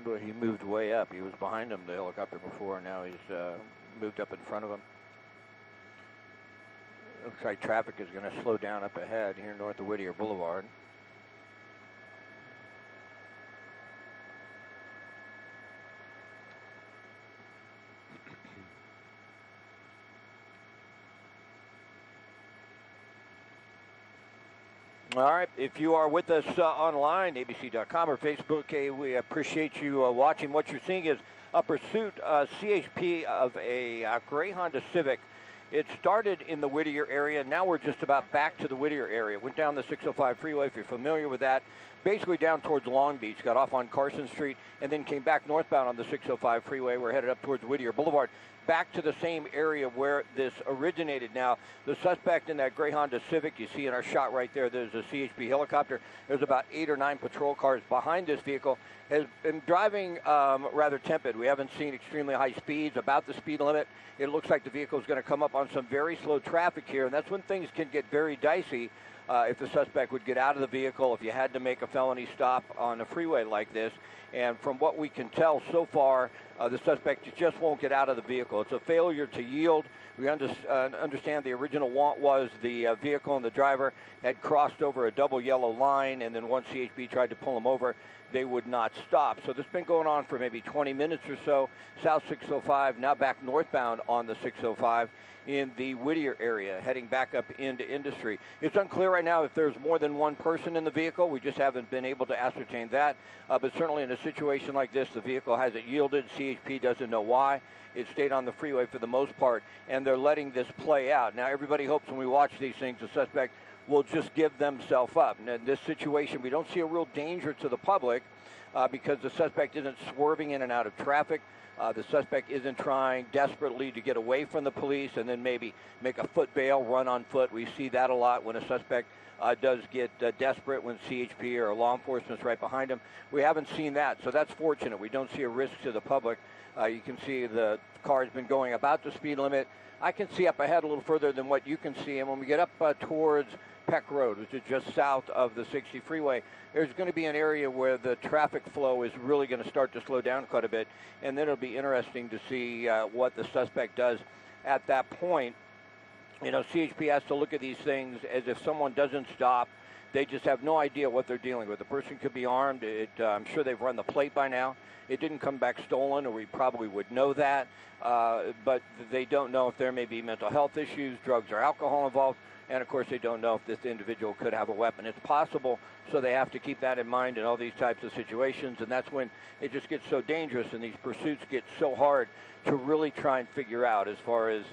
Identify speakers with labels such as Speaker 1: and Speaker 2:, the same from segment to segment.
Speaker 1: Well, he moved way up. He was behind him, the helicopter, before. Now he's moved up in front of him. Looks like traffic is going to slow down up ahead here north of Whittier Boulevard. All right, if you are with us online, abc.com or Facebook, we appreciate you watching. What you're seeing is a pursuit, CHP, of a gray Honda Civic. It started in the Whittier area. Now we're just about back to the Whittier area. Went down the 605 freeway, if you're familiar with that, basically down towards Long Beach, got off on Carson Street, and then came back northbound on the 605 freeway. We're headed up towards Whittier Boulevard, back to the same area where this originated. Now, the suspect in that gray Honda Civic, you see in our shot right there, there's a CHP helicopter. There's about 8 or 9 patrol cars behind this vehicle. Has been driving rather tepid. We haven't seen extremely high speeds, about the speed limit. It looks like the vehicle is going to come up on some very slow traffic here, and that's when things can get very dicey. If the suspect would get out of the vehicle, if you had to make a felony stop on a freeway like this. And from what we can tell so far, the suspect just won't get out of the vehicle. It's a failure to yield. We understand the original want was the vehicle and the driver had crossed over a double yellow line, and then once CHP tried to pull him over, they would not stop. So this has been going on for maybe 20 minutes or so. South 605, now back northbound on the 605 in the Whittier area, heading back up into Industry. It's unclear right now if there's more than one person in the vehicle. We just haven't been able to ascertain that. But certainly in a situation like this, the vehicle hasn't yielded. CHP doesn't know why. It stayed on the freeway for the most part, and they're letting this play out. Now, everybody hopes when we watch these things, the suspect will just give themselves up. And in this situation, we don't see a real danger to the public because the suspect isn't swerving in and out of traffic. The suspect isn't trying desperately to get away from the police and then maybe make a foot bail, run on foot. We see that a lot when a suspect does get desperate, when CHP or law enforcement's right behind him. We haven't seen that, so that's fortunate. We don't see a risk to the public. You can see the car's been going about the speed limit. I can see up ahead a little further than what you can see, and when we get up towards Peck Road, which is just south of the 60 freeway, there's going to be an area where the traffic flow is really going to start to slow down quite a bit, and then it'll be interesting to see what the suspect does at that point. You know, CHP has to look at these things as if someone doesn't stop. They just have no idea what they're dealing with. The person could be armed. I'm sure they've run the plate by now. It didn't come back stolen, or we probably would know that. But they don't know if there may be mental health issues, drugs or alcohol involved. And, of course, they don't know if this individual could have a weapon. It's possible, so they have to keep that in mind in all these types of situations. And that's when it just gets so dangerous and these pursuits get so hard to really try and figure out as far as,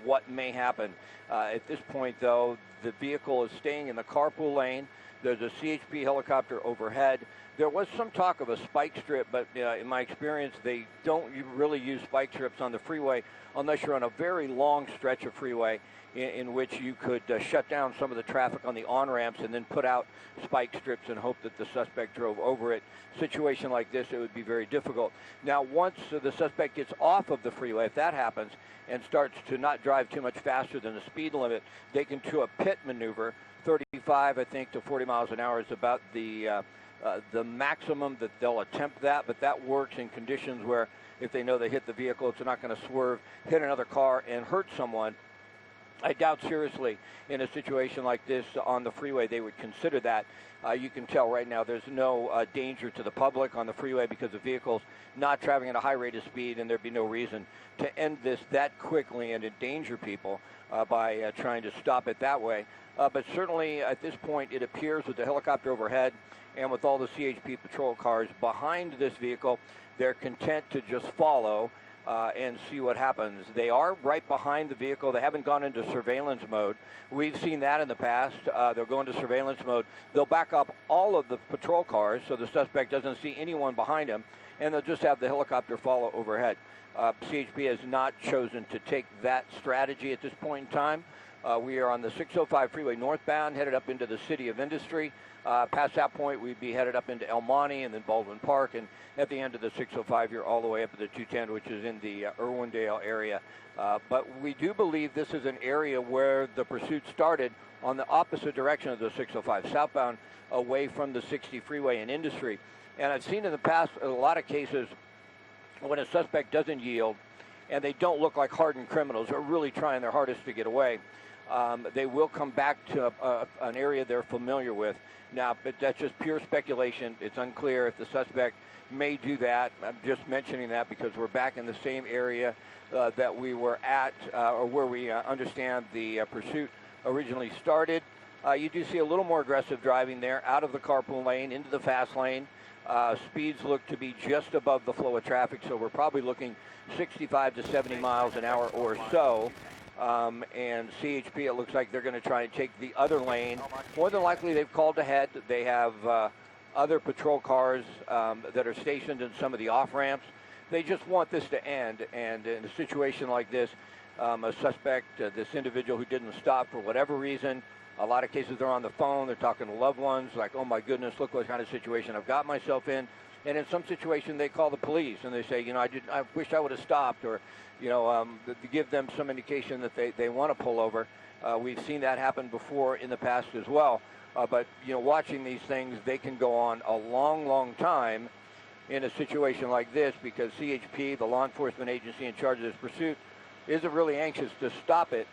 Speaker 1: what may happen. At this point, though, the vehicle is staying in the carpool lane. There's a CHP helicopter overhead. There was some talk of a spike strip, but in my experience, they don't really use spike strips on the freeway unless you're on a very long stretch of freeway in which you could shut down some of the traffic on the on-ramps and then put out spike strips and hope that the suspect drove over it. Situation like this, it would be very difficult. Now, once the suspect gets off of the freeway, if that happens, and starts to not drive too much faster than the speed limit, they can do a pit maneuver. 35, I think, to 40 miles an hour is about the maximum that they'll attempt that, but that works in conditions where if they know they hit the vehicle, it's not going to swerve, hit another car, and hurt someone. I doubt seriously in a situation like this on the freeway they would consider that. You can tell right now there's no danger to the public on the freeway because the vehicle's not traveling at a high rate of speed, and there'd be no reason to end this that quickly and endanger people by trying to stop it that way. But certainly at this point it appears with the helicopter overhead and with all the CHP patrol cars behind this vehicle, they're content to just follow and see what happens. They are right behind the vehicle. They haven't gone into surveillance mode. We've seen that in the past. They'll go into surveillance mode. They'll back up all of the patrol cars so the suspect doesn't see anyone behind him, and they'll just have the helicopter follow overhead. CHP has not chosen to take that strategy at this point in time, We are on the 605 freeway northbound, headed up into the City of Industry. Past that point, we'd be headed up into El Monte and then Baldwin Park. And at the end of the 605, you're all the way up to the 210, which is in the Irwindale area. But we do believe this is an area where the pursuit started on the opposite direction of the 605, southbound, away from the 60 freeway and Industry. And I've seen in the past a lot of cases when a suspect doesn't yield and they don't look like hardened criminals or really trying their hardest to get away, they will come back to an area they're familiar with. Now, but that's just pure speculation. It's unclear if the suspect may do that. I'm just mentioning that because we're back in the same area that we were at, or where we understand the pursuit originally started. You do see a little more aggressive driving there, out of the carpool lane into the fast lane. Speeds look to be just above the flow of traffic, so we're probably looking 65 to 70 miles an hour or so. And CHP, it looks like they're going to try and take the other lane. More than likely, they've called ahead. They have other patrol cars that are stationed in some of the off-ramps. They just want this to end. And in a situation like this, a suspect, this individual who didn't stop for whatever reason, a lot of cases they're on the phone, they're talking to loved ones, like, oh my goodness, look what kind of situation I've got myself in. And in some situation, they call the police and they say, you know, I wish I would have stopped, or, you know, to give them some indication that they want to pull over. We've seen that happen before in the past as well. But, you know, watching these things, they can go on a long, long time in a situation like this, because CHP, the law enforcement agency in charge of this pursuit, isn't really anxious to stop it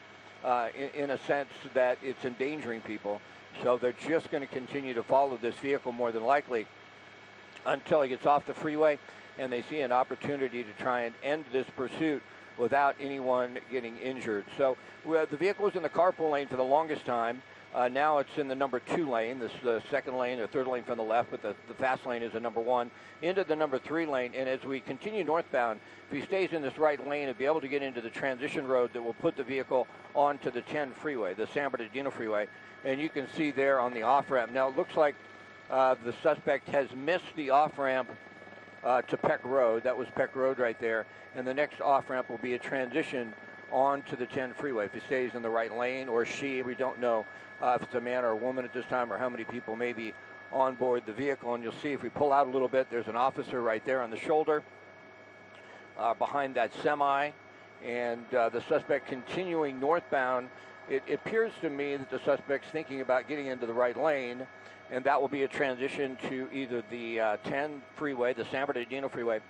Speaker 1: in a sense that it's endangering people. So they're just going to continue to follow this vehicle more than likely until he gets off the freeway and they see an opportunity to try and end this pursuit without anyone getting injured. So the vehicle was in the carpool lane for the longest time. Now it's in the number 2 lane. This is the second lane or third lane from the left, but the fast lane is the number 1, into the number 3 lane. And as we continue northbound, if he stays in this right lane, he'll be able to get into the transition road that will put the vehicle onto the 10 freeway, the San Bernardino freeway. And you can see there on the off-ramp. Now it looks like the suspect has missed the off-ramp to Peck Road. That was Peck Road right there. And the next off-ramp will be a transition onto the 10 freeway. If he stays in the right lane, or she, we don't know if it's a man or a woman at this time, or how many people may be on board the vehicle. And you'll see if we pull out a little bit, there's an officer right there on the shoulder behind that semi. And the suspect continuing northbound. It appears to me that the suspect's thinking about getting into the right lane, and that will be a transition to either the 10 freeway, the San Bernardino freeway,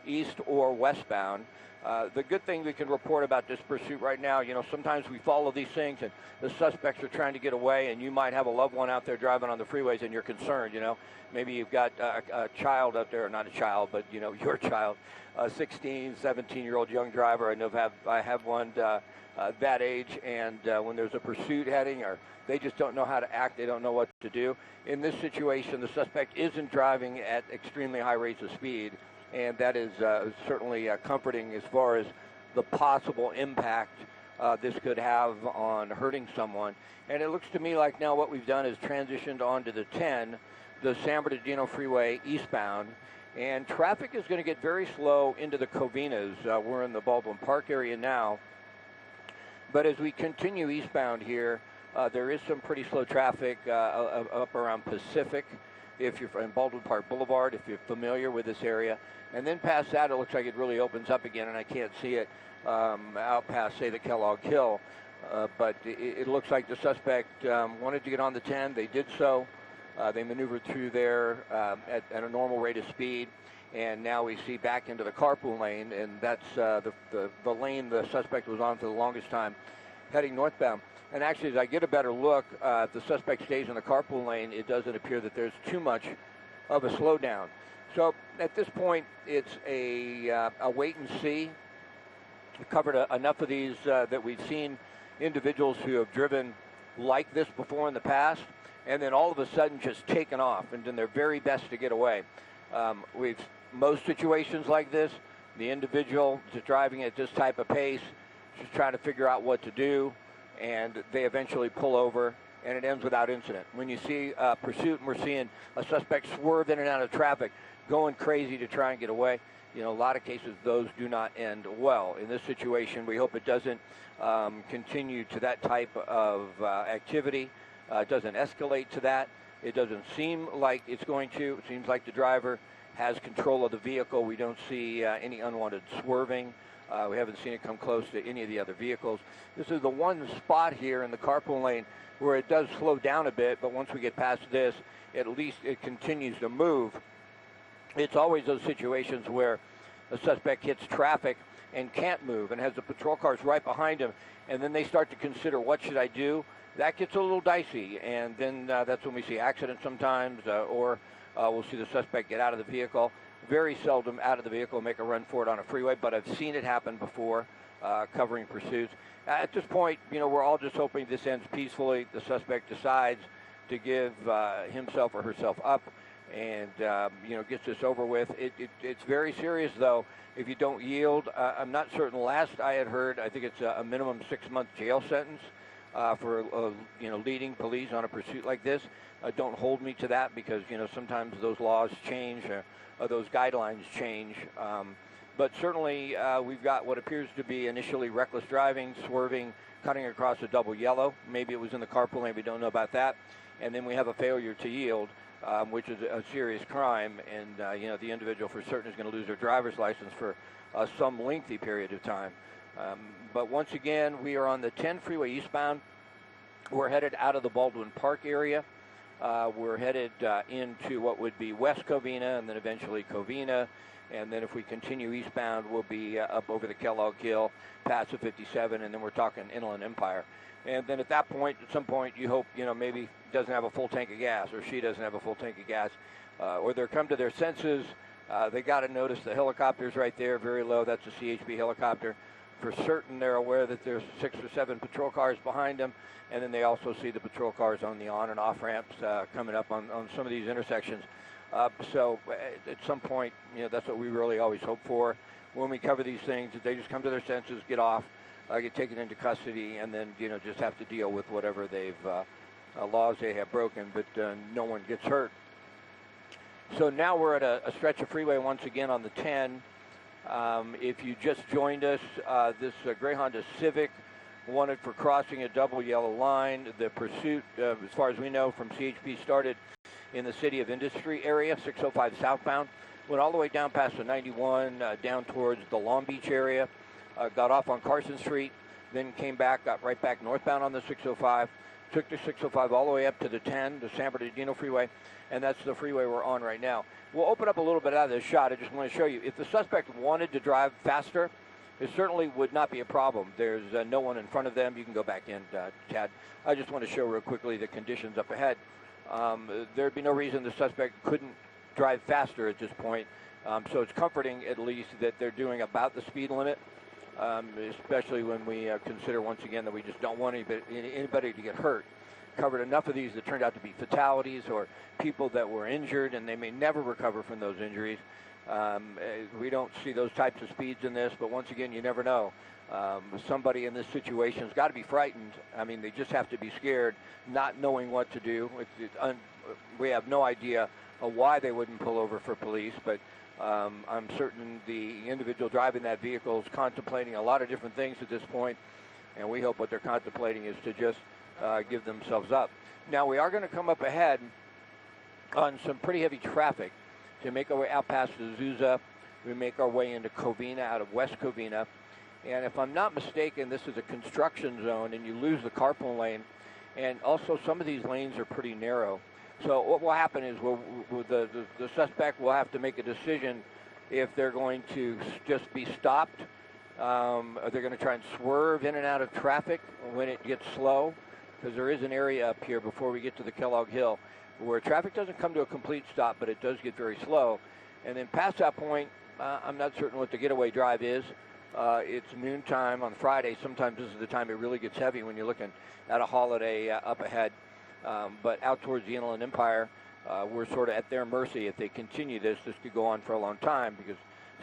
Speaker 1: east or westbound. The good thing we can report about this pursuit right now, you know, sometimes we follow these things and the suspects are trying to get away, and you might have a loved one out there driving on the freeways and you're concerned, you know. Maybe you've got a child out there, not a child, but, you know, your child, a 16, 17-year-old young driver. I have one that age, and when there's a pursuit heading, or they just don't know how to act, they don't know what to do. In this situation, the suspect isn't driving at extremely high rates of speed, and that is certainly comforting as far as the possible impact this could have on hurting someone. And it looks to me like now what we've done is transitioned onto the 10, the San Bernardino freeway eastbound, and traffic is going to get very slow into the Covinas. We're in the Baldwin Park area now, but as we continue eastbound here, there is some pretty slow traffic up around Pacific, if you're in Baldwin Park Boulevard, if you're familiar with this area. And then past that, it looks like it really opens up again, and I can't see it out past, say, the Kellogg Hill. But it looks like the suspect wanted to get on the 10. They did so. They maneuvered through there at a normal rate of speed. And now we see back into the carpool lane, and that's the lane the suspect was on for the longest time, heading northbound. And actually, as I get a better look, if the suspect stays in the carpool lane, it doesn't appear that there's too much of a slowdown. So at this point, it's a wait and see. We've covered enough of these that we've seen individuals who have driven like this before in the past, and then all of a sudden just taken off and done their very best to get away. Most situations like this, the individual is driving at this type of pace, just trying to figure out what to do, and they eventually pull over and it ends without incident. When you see pursuit and we're seeing a suspect swerve in and out of traffic, going crazy to try and get away, a lot of cases those do not end well. In this situation, we hope it doesn't continue to that type of activity. It doesn't escalate to that. It doesn't seem like it's going to. It seems like the driver has control of the vehicle. We don't see any unwanted swerving. We haven't seen it come close to any of the other vehicles. This is the one spot here in the carpool lane where it does slow down a bit, but once we get past this, at least it continues to move. It's always those situations where a suspect hits traffic and can't move and has the patrol cars right behind him, and then they start to consider, what should I do? That gets a little dicey, and then that's when we see accidents sometimes, or we'll see the suspect get out of the vehicle. Very seldom out of the vehicle and make a run for it on a freeway, but I've seen it happen before, covering pursuits. At this point, we're all just hoping this ends peacefully. The suspect decides to give himself or herself up and, gets this over with. It's very serious, though, if you don't yield. I'm not certain. Last I had heard, I think it's a minimum 6-month jail sentence for, leading police on a pursuit like this. Don't hold me to that because, sometimes those laws change, those guidelines change. But certainly we've got what appears to be initially reckless driving, swerving, cutting across a double yellow. Maybe it was in the carpool lane. We don't know about that. And then we have a failure to yield, which is a serious crime. And, the individual for certain is going to lose their driver's license for some lengthy period of time. But once again, we are on the 10 freeway eastbound. We're headed out of the Baldwin Park area. We're headed into what would be West Covina and then eventually Covina. And then if we continue eastbound, we'll be up over the Kellogg Hill, past the 57, and then we're talking Inland Empire. And then at that point, at some point, you hope, maybe doesn't have a full tank of gas, or she doesn't have a full tank of gas, or they're come to their senses. They got to notice the helicopter's right there, very low. That's a CHP helicopter. For certain, they're aware that there's 6 or 7 patrol cars behind them, and then they also see the patrol cars on the on and off ramps coming up on some of these intersections. So at some point, that's what we really always hope for when we cover these things, that they just come to their senses, get off, get taken into custody, and then, just have to deal with whatever laws they have broken, but no one gets hurt. So now we're at a stretch of freeway once again on the 10. If you just joined us, this gray Honda Civic wanted for crossing a double yellow line. The pursuit, as far as we know, from CHP started in the City of Industry area, 605 southbound, went all the way down past the 91, down towards the Long Beach area, got off on Carson Street, then came back, got right back northbound on the 605, took the 605 all the way up to the 10, the San Bernardino Freeway, and that's the freeway we're on right now. We'll open up a little bit out of this shot. I just want to show you, if the suspect wanted to drive faster, it certainly would not be a problem. There's no one in front of them. You can go back in, Chad. I just want to show real quickly the conditions up ahead. There'd be no reason the suspect couldn't drive faster at this point. So it's comforting, at least, that they're doing about the speed limit, especially when we consider, once again, that we just don't want anybody to get hurt. Covered enough of these that turned out to be fatalities or people that were injured, and they may never recover from those injuries. We don't see those types of speeds in this, but once again, you never know. Somebody in this situation has got to be frightened. I mean, they just have to be scared, not knowing what to do. We have no idea why they wouldn't pull over for police, but I'm certain the individual driving that vehicle is contemplating a lot of different things at this point, and we hope what they're contemplating is to just give themselves up. Now, we are going to come up ahead on some pretty heavy traffic to make our way out past Azusa. We make our way into Covina, out of West Covina. And if I'm not mistaken, this is a construction zone, and you lose the carpool lane. And also, some of these lanes are pretty narrow. So what will happen is the suspect will have to make a decision if they're going to just be stopped, or they're going to try and swerve in and out of traffic when it gets slow, because there is an area up here before we get to the Kellogg Hill where traffic doesn't come to a complete stop, but it does get very slow. And then past that point, I'm not certain what the getaway drive is. It's noontime on Friday. Sometimes this is the time it really gets heavy when you're looking at a holiday up ahead. But out towards the Inland Empire, we're sort of at their mercy. If they continue this could go on for a long time, because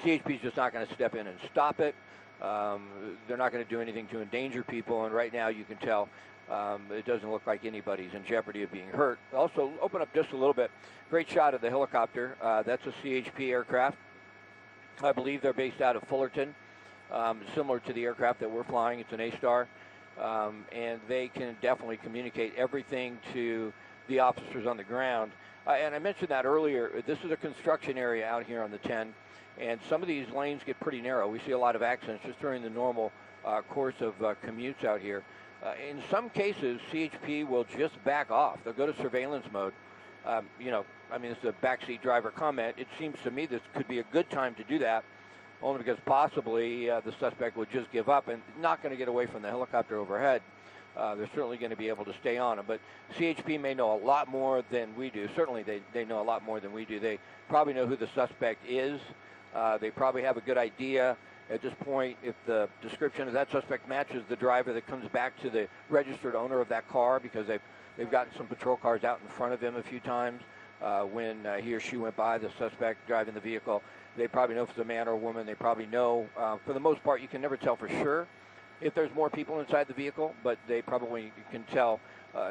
Speaker 1: CHP is just not going to step in and stop it. They're not going to do anything to endanger people. And right now you can tell It doesn't look like anybody's in jeopardy of being hurt. Also, open up just a little bit. Great shot of the helicopter. That's a CHP aircraft. I believe they're based out of Fullerton, similar to the aircraft that we're flying. It's an A-Star, and they can definitely communicate everything to the officers on the ground. And I mentioned that earlier. This is a construction area out here on the 10, and some of these lanes get pretty narrow. We see a lot of accidents just during the normal course of commutes out here. In some cases, CHP will just back off. They'll go to surveillance mode. It's a backseat driver comment. It seems to me this could be a good time to do that, only because possibly the suspect would just give up and not going to get away from the helicopter overhead. They're certainly going to be able to stay on them. But CHP may know a lot more than we do. Certainly they know a lot more than we do. They probably know who the suspect is. They probably have a good idea at this point if the description of that suspect matches the driver that comes back to the registered owner of that car, because they've gotten some patrol cars out in front of him a few times when he or she went by the suspect driving the vehicle. They probably know if it's a man or a woman. They probably know, for the most part, you can never tell for sure if there's more people inside the vehicle, but they probably can tell.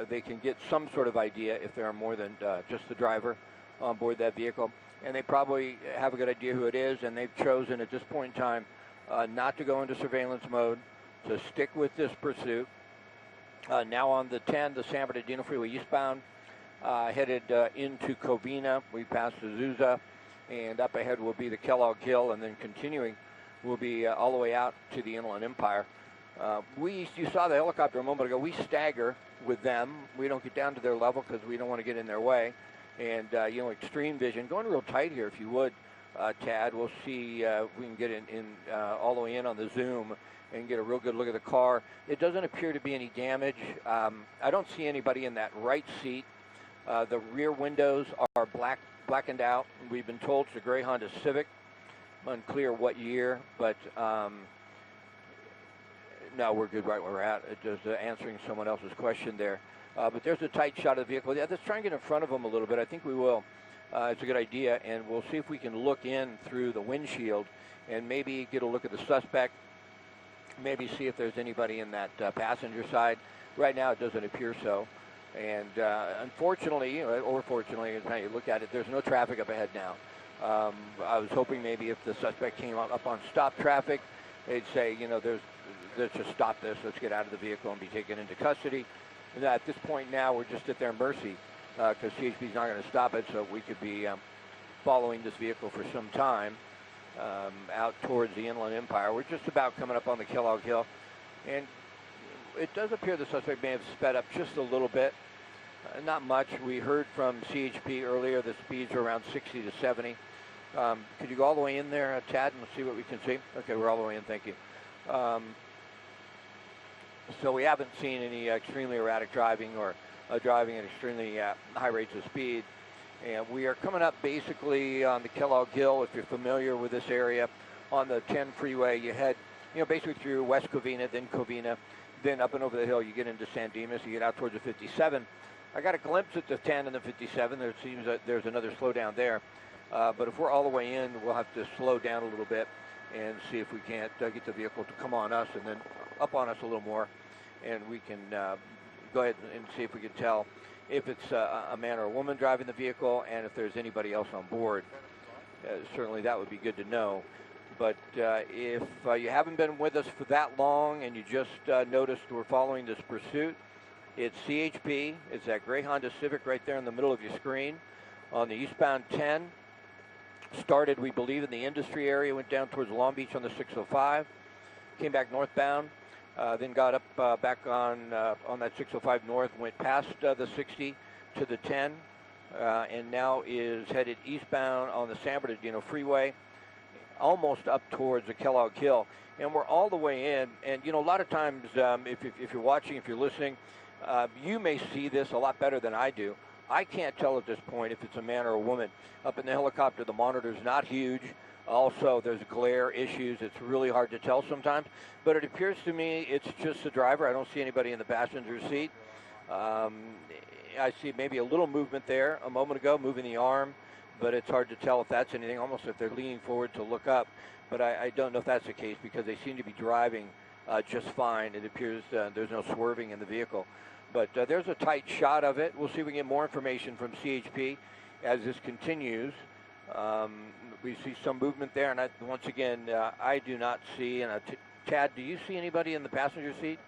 Speaker 1: They can get some sort of idea if there are more than just the driver on board that vehicle. And they probably have a good idea who it is, and they've chosen at this point in time not to go into surveillance mode, to stick with this pursuit. Now on the 10, the San Bernardino Freeway eastbound, headed into Covina. We passed Azusa, and up ahead will be the Kellogg Hill, and then continuing will be all the way out to the Inland Empire. You saw the helicopter a moment ago. We stagger with them. We don't get down to their level because we don't want to get in their way. And, extreme vision. Going real tight here, if you would, Tad. We'll see if we can get in all the way in on the zoom and get a real good look at the car. It doesn't appear to be any damage. I don't see anybody in that right seat. The rear windows are blackened out. We've been told it's a gray Honda Civic. Unclear what year, but no, we're good right where we're at. Just answering someone else's question there. But there's a tight shot of the vehicle. Yeah, let's try and get in front of them a little bit. I think we will. It's a good idea, and we'll see if we can look in through the windshield and maybe get a look at the suspect, maybe see if there's anybody in that passenger side. Right now, it doesn't appear so. And unfortunately, or fortunately, is how you look at it, there's no traffic up ahead now. I was hoping maybe if the suspect came up on stop traffic, they'd say, let's just stop this, let's get out of the vehicle and be taken into custody. And at this point now, we're just at their mercy because CHP is not going to stop it, so we could be following this vehicle for some time out towards the Inland Empire. We're just about coming up on the Kellogg Hill, and it does appear the suspect may have sped up just a little bit. Not much. We heard from CHP earlier the speeds are around 60 to 70. Could you go all the way in there, Tad, and see what we can see? Okay, we're all the way in. Thank you. So we haven't seen any extremely erratic driving or driving at extremely high rates of speed. And we are coming up basically on the Kellogg Hill. If you're familiar with this area, on the 10 freeway, you head, basically through West Covina, then up and over the hill, you get into San Dimas, you get out towards the 57. I got a glimpse at the 10 and the 57. There seems that there's another slowdown there. But if we're all the way in, we'll have to slow down a little bit and see if we can't get the vehicle to come on us and then up on us a little more. And we can go ahead and see if we can tell if it's a man or a woman driving the vehicle and if there's anybody else on board. Certainly that would be good to know. But if you haven't been with us for that long and you just noticed we're following this pursuit, it's CHP. It's that gray Honda Civic right there in the middle of your screen on the eastbound 10. Started, we believe, in the industry area, went down towards Long Beach on the 605, came back northbound, then got up back on that 605 north, went past the 60 to the 10, and now is headed eastbound on the San Bernardino Freeway, almost up towards the Kellogg Hill. And we're all the way in. And, a lot of times, if you're watching, if you're listening, you may see this a lot better than I do. I can't tell at this point if it's a man or a woman. Up in the helicopter, the monitor's not huge. Also, there's glare issues. It's really hard to tell sometimes. But it appears to me it's just the driver. I don't see anybody in the passenger seat. I see maybe a little movement there a moment ago, moving the arm. But it's hard to tell if that's anything, almost if they're leaning forward to look up. But I don't know if that's the case because they seem to be driving just fine. It appears there's no swerving in the vehicle. But there's a tight shot of it. We'll see if we can get more information from CHP as this continues. We see some movement there, and once again, I do not see. And Chad, do you see anybody in the passenger seat?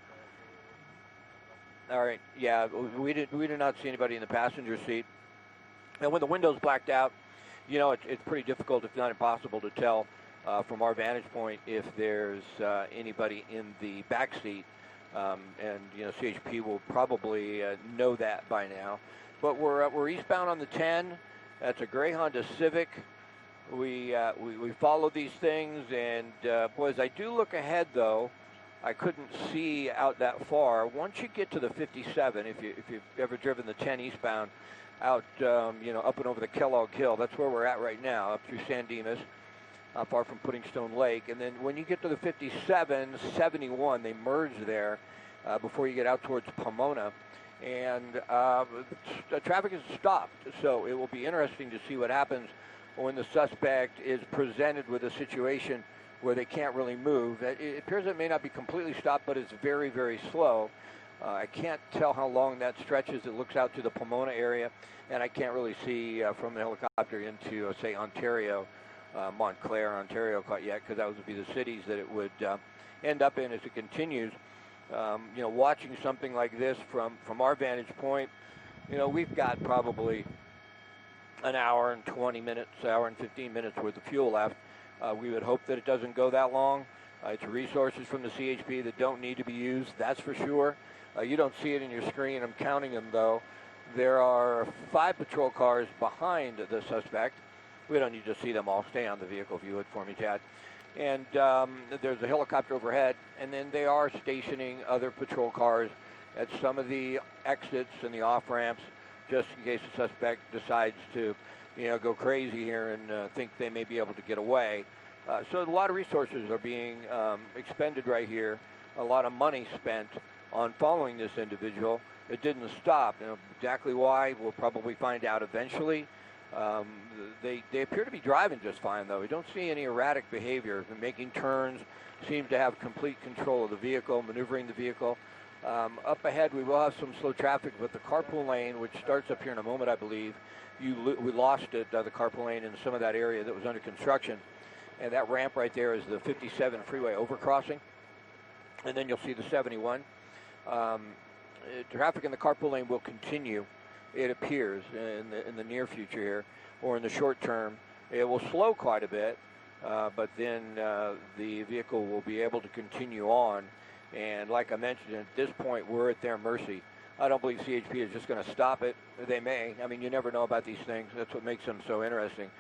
Speaker 1: All right, yeah, we do not see anybody in the passenger seat. And when the window's blacked out, you know, it's pretty difficult, if not impossible, to tell from our vantage point if there's anybody in the back seat. And you know, CHP will probably know that by now. But we're eastbound on the 10. That's a gray Honda Civic. We follow these things, and boys, I do look ahead though. I couldn't see out that far. Once you get to the 57, if you've ever driven the 10 eastbound, out you know, up and over the Kellogg Hill, that's where we're at right now, up through San Dimas, not far from Puddingstone Lake. And then when you get to the 57, 71, they merge there before you get out towards Pomona. And the traffic is stopped, so it will be interesting to see what happens when the suspect is presented with a situation where they can't really move. It appears it may not be completely stopped, but it's very, very slow. I can't tell how long that stretches. It looks out to the Pomona area, and I can't really see from the helicopter into, say, Ontario, Montclair, Ontario quite yet, because those would be the cities that it would end up in as it continues. You know, watching something like this from our vantage point, you know, we've got probably an hour and 20 minutes, hour and 15 minutes worth of fuel left. We would hope that it doesn't go that long. It's resources from the CHP that don't need to be used, that's for sure. You don't see it in your screen. I'm counting them, though. There are 5 patrol cars behind the suspect. We don't need to see them all. Stay on the vehicle, if you would, for me, Chad. And there's a helicopter overhead, and then they are stationing other patrol cars at some of the exits and the off-ramps, just in case the suspect decides to, you know, go crazy here and think they may be able to get away. So a lot of resources are being expended right here, a lot of money spent on following this individual. It didn't stop. You know, exactly why, we'll probably find out eventually. They appear to be driving just fine, though. We don't see any erratic behavior. They're making turns, seem to have complete control of the vehicle, maneuvering the vehicle. Up ahead, we will have some slow traffic, but the carpool lane, which starts up here in a moment, I believe, we lost it, the carpool lane in some of that area that was under construction. And that ramp right there is the 57 freeway overcrossing. And then you'll see the 71. Traffic in the carpool lane will continue, it appears, in the near future here, or in the short term. It will slow quite a bit, but then the vehicle will be able to continue on. And like I mentioned, at this point, we're at their mercy. I don't believe CHP is just going to stop it. They may. I mean, you never know about these things. That's what makes them so interesting.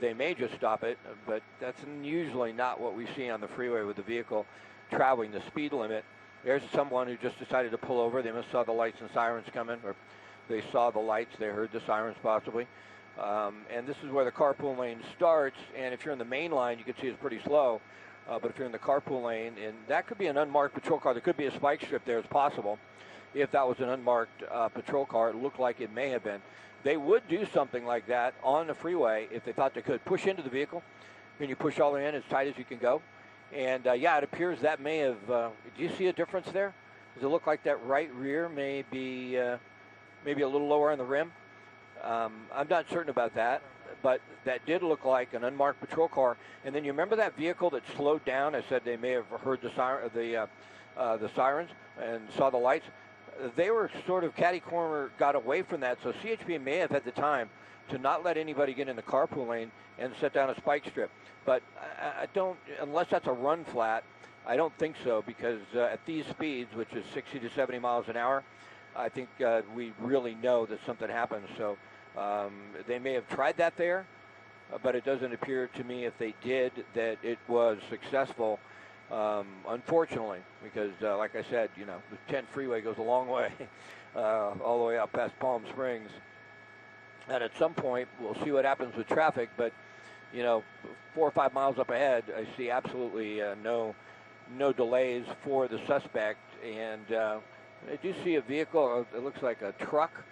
Speaker 1: They may just stop it, but that's usually not what we see on the freeway with the vehicle traveling the speed limit. There's someone who just decided to pull over. They must saw the lights and sirens coming, or they saw the lights, they heard the sirens possibly. And this is where the carpool lane starts, and if you're in the main line, you can see it's pretty slow. But if you're in the carpool lane, and that could be an unmarked patrol car, there could be a spike strip there, it's possible. If that was an unmarked patrol car, it looked like it may have been. They would do something like that on the freeway if they thought they could. Push into the vehicle, and you push all the way in as tight as you can go. And yeah, it appears that may have, do you see a difference there? Does it look like that right rear may be maybe a little lower on the rim? I'm not certain about that, but that did look like an unmarked patrol car. And then you remember that vehicle that slowed down? I said they may have heard the sirens and saw the lights. They were sort of catty-corner, got away from that, so CHP may have had the time to not let anybody get in the carpool lane and set down a spike strip. But I don't, unless that's a run flat, I don't think so, because at these speeds, which is 60 to 70 miles an hour, I think we really know that something happened. So they may have tried that there, but it doesn't appear to me, if they did, that it was successful. Unfortunately, because like I said, you know, the 10 freeway goes a long way, all the way out past Palm Springs. And at some point, we'll see what happens with traffic, but, you know, 4 or 5 miles up ahead, I see absolutely no delays for the suspect. And I do see a vehicle, it looks like a truck,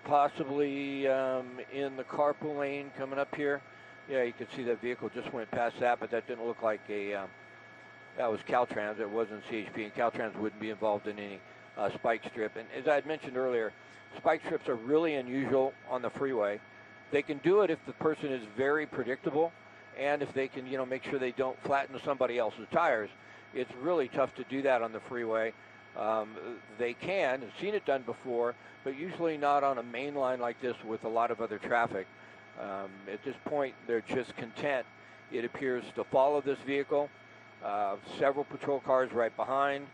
Speaker 1: possibly in the carpool lane coming up here. Yeah, you can see that vehicle just went past that, but that didn't look like a That was Caltrans. It wasn't CHP, and Caltrans wouldn't be involved in any spike strip. And as I had mentioned earlier, spike strips are really unusual on the freeway. They can do it if the person is very predictable, and if they can, make sure they don't flatten somebody else's tires. It's really tough to do that on the freeway. They can, I've seen it done before, but usually not on a main line like this with a lot of other traffic. At this point, they're just content, it appears, to follow this vehicle. Several patrol cars right behind,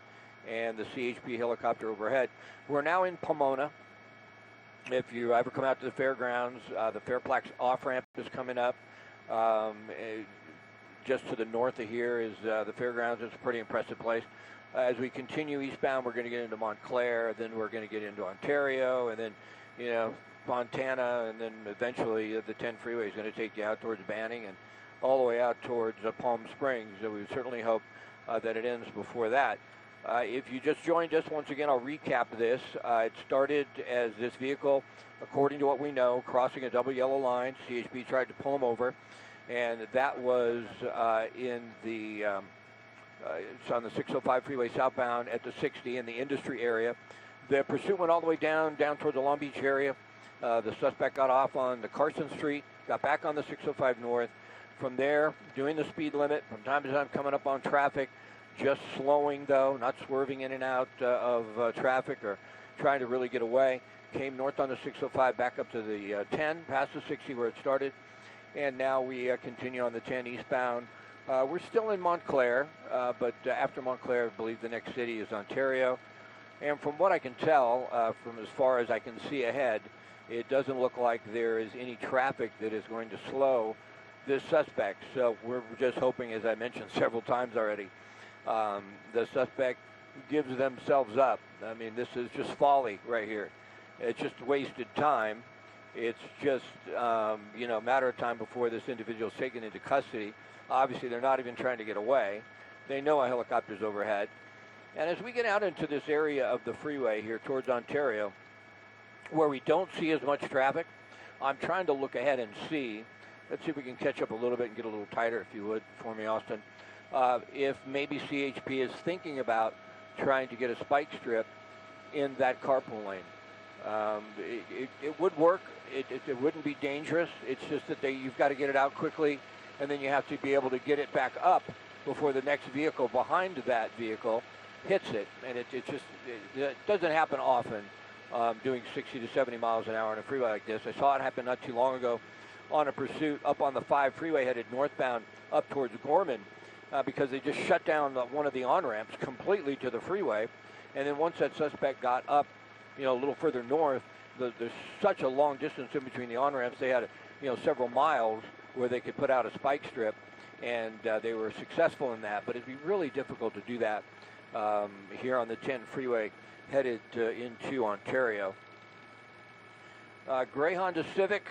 Speaker 1: and the CHP helicopter overhead. We're now in Pomona. If you ever come out to the fairgrounds, the Fairplex off-ramp is coming up. Just to the north of here is the fairgrounds. It's a pretty impressive place. As we continue eastbound, we're going to get into Montclair, then we're going to get into Ontario, and then, Montana, and then eventually the 10 freeway is going to take you out towards Banning and all the way out towards Palm Springs. So we certainly hope that it ends before that. If you just joined us, once again, I'll recap this. It started as this vehicle, according to what we know, crossing a double yellow line. CHP tried to pull him over, and that was it's on the 605 freeway southbound at the 60 in the industry area. The pursuit went all the way down toward the Long Beach area. The suspect got off on the Carson Street, got back on the 605 north. From there, doing the speed limit, from time to time coming up on traffic, just slowing though, not swerving in and out of traffic or trying to really get away. Came north on the 605, back up to the 10, past the 60 where it started. And now we continue on the 10 eastbound. We're still in Montclair, but after Montclair, I believe the next city is Ontario. And from what I can tell, from as far as I can see ahead, it doesn't look like there is any traffic that is going to slow this suspect. So we're just hoping, as I mentioned several times already, the suspect gives themselves up. I mean, this is just folly right here. It's just wasted time. It's just, a matter of time before this individual is taken into custody. Obviously, they're not even trying to get away. They know a helicopter's overhead. And as we get out into this area of the freeway here towards Ontario, where we don't see as much traffic, I'm trying to look ahead and see. Let's see if we can catch up a little bit and get a little tighter, if you would, for me, Austin. If maybe CHP is thinking about trying to get a spike strip in that carpool lane. It would work. It wouldn't be dangerous. It's just that you've got to get it out quickly, and then you have to be able to get it back up before the next vehicle behind that vehicle hits it. And it doesn't happen often, doing 60 to 70 miles an hour on a freeway like this. I saw it happen not too long ago on a pursuit up on the 5 freeway headed northbound up towards Gorman, because they just shut down one of the on-ramps completely to the freeway. And then once that suspect got up, a little further north, there's such a long distance in between the on-ramps. They had, several miles where they could put out a spike strip, and they were successful in that. But it'd be really difficult to do that here on the 10 freeway headed into Ontario. Gray Honda Civic.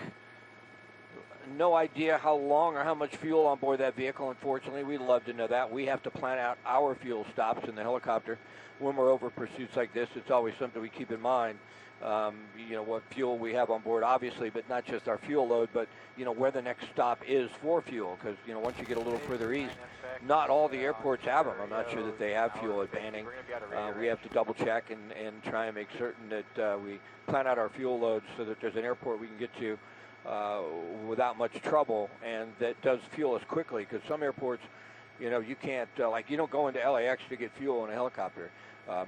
Speaker 1: No idea how long or how much fuel on board that vehicle, unfortunately. We'd love to know that. We have to plan out our fuel stops in the helicopter when we're over pursuits like this. It's always something we keep in mind, what fuel we have on board, obviously, but not just our fuel load, but, where the next stop is for fuel. Because, once you get a little further east, not all the airports have them. I'm not sure that they have fuel at Banning. We have to double check and try and make certain that we plan out our fuel loads so that there's an airport we can get to without much trouble, and that does fuel us quickly, because some airports, you can't, you don't go into LAX to get fuel in a helicopter.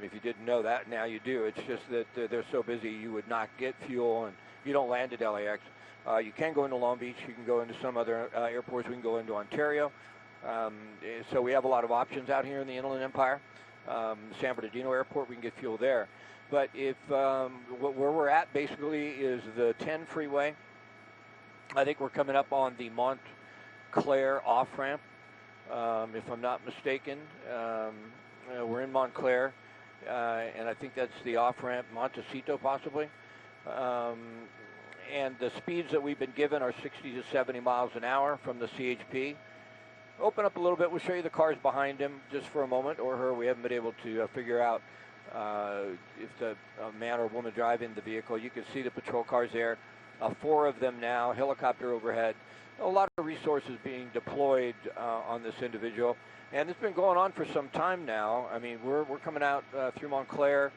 Speaker 1: If you didn't know that, now you do. It's just that they're so busy you would not get fuel, and you don't land at LAX. You can go into Long Beach. You can go into some other airports. We can go into Ontario. So we have a lot of options out here in the Inland Empire. San Bernardino Airport, we can get fuel there. But if where we're at basically is the 10 freeway. I think we're coming up on the Montclair off-ramp, if I'm not mistaken. We're in Montclair, and I think that's the off-ramp, Montecito possibly. And the speeds that we've been given are 60 to 70 miles an hour from the CHP. Open up a little bit. We'll show you the cars behind him just for a moment, or her. We haven't been able to figure out if the man or woman driving the vehicle. You can see the patrol cars there. 4 of them now, helicopter overhead. A lot of resources being deployed on this individual. And it's been going on for some time now. I mean, we're coming out through Montclair